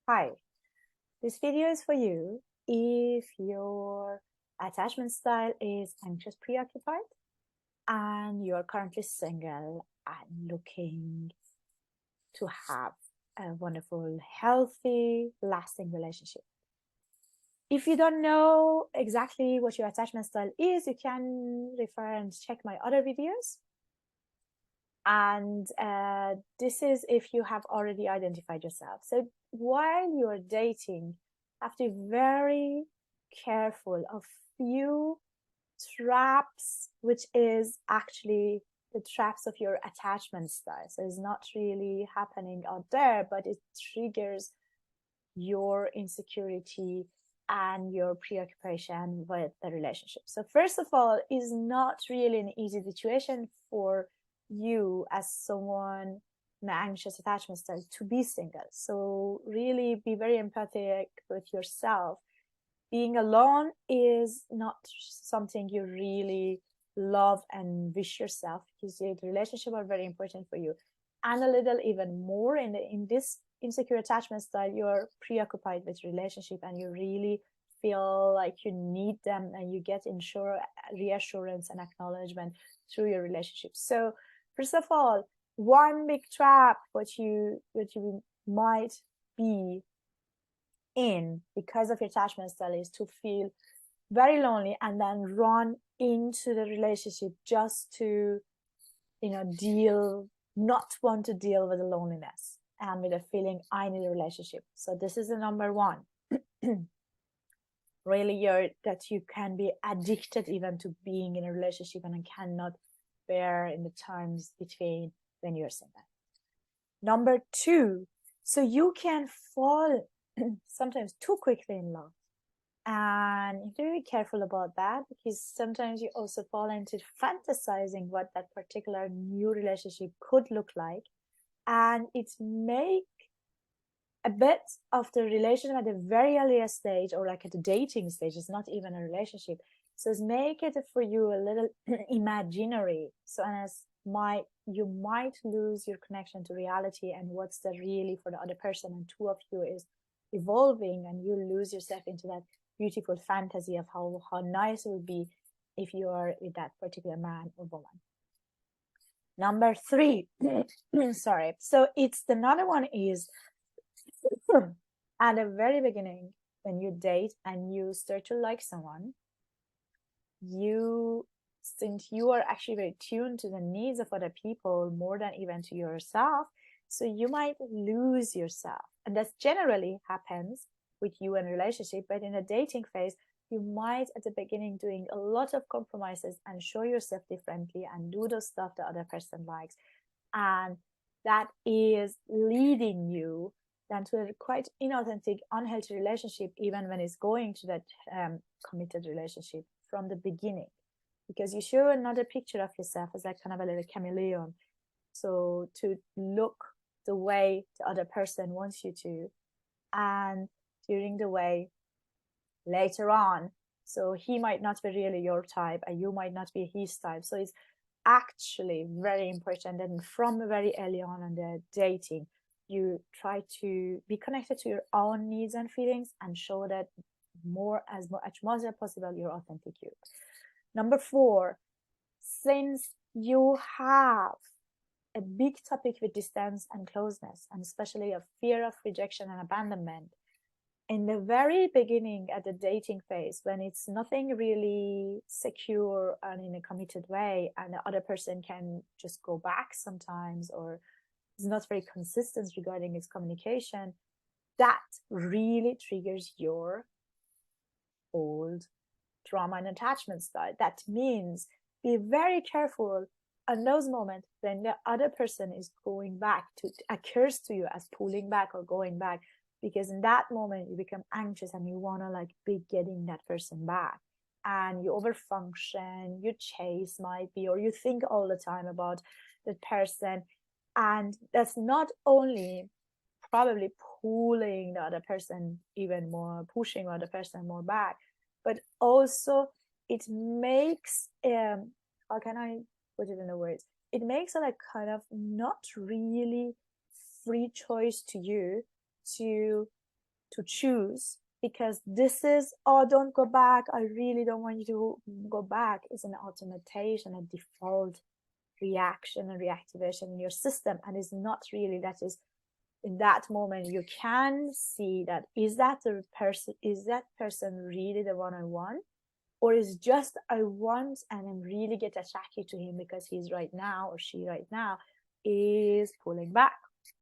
Hi, this video is for you if your attachment style is anxious preoccupied and you're currently single and looking to have a wonderful, healthy, lasting relationship. If you don't know exactly what your attachment style is, you can refer and check my other videos. And this is if you have already identified yourself. So while you're dating, have to be very careful of few traps, which is actually the traps of your attachment style. So it's not really happening out there, but it triggers your insecurity and your preoccupation with the relationship. So first of all, is not really an easy situation for you as someone in an anxious attachment style to be single. So really be very empathetic with yourself. Being alone is not something you really love and wish yourself, because the relationship are very important for you. And a little even more in this insecure attachment style, you're preoccupied with relationship and you really feel like you need them and you get reassurance and acknowledgement through your relationship. So first of all, one big trap what you might be in because of your attachment style is to feel very lonely and then run into the relationship just to not want to deal with the loneliness and with the feeling I need a relationship. So this is the number one. Really, that you can be addicted even to being in a relationship and cannot bear in the times between when you're single. Number two, so you can fall sometimes too quickly in love. And you have to be careful about that, because sometimes you also fall into fantasizing what that particular new relationship could look like. And it's make a bit of the relationship at the very earliest stage, or like at the dating stage, it's not even a relationship. So it's make it for you a little imaginary. So as you might lose your connection to reality and what's the really for the other person, and two of you is evolving, and you lose yourself into that beautiful fantasy of how nice it would be if you are with that particular man or woman. Number three, sorry. So it's another one is at the very beginning, when you date and you start to like someone, since you are actually very tuned to the needs of other people more than even to yourself, so you might lose yourself. And that generally happens with you in a relationship, but in a dating phase, you might at the beginning doing a lot of compromises and show yourself differently and do the stuff the other person likes. And that is leading you then to a quite inauthentic, unhealthy relationship, even when it's going to that committed relationship from the beginning, because you show another picture of yourself as like kind of a little chameleon. So to look the way the other person wants you to, and during the way later on, so he might not be really your type and you might not be his type. So it's actually very important that from very early on in the dating, you try to be connected to your own needs and feelings and show that as much as possible your authentic you. Number four, since you have a big topic with distance and closeness, and especially a fear of rejection and abandonment, in the very beginning at the dating phase, when it's nothing really secure and in a committed way, and the other person can just go back sometimes, or is not very consistent regarding its communication, that really triggers your old trauma and attachment style. That means be very careful on those moments when the other person is going back to occurs to you as pulling back or going back, because in that moment you become anxious and you want to like be getting that person back, and you overfunction, you chase might be, or you think all the time about that person, and that's not only probably pulling the other person even more, pushing the other person more back, but also it makes how can I put it in the words, it makes a like kind of not really free choice to you to to choose, because this is, oh, don't go back, I really don't want you to go back, is an automation, a default reaction and reactivation in your system, and is not really, that is, in that moment you can see that, is that person really the one I want, or is just I want and I'm really get attracted to him because he's right now, or she right now is pulling back.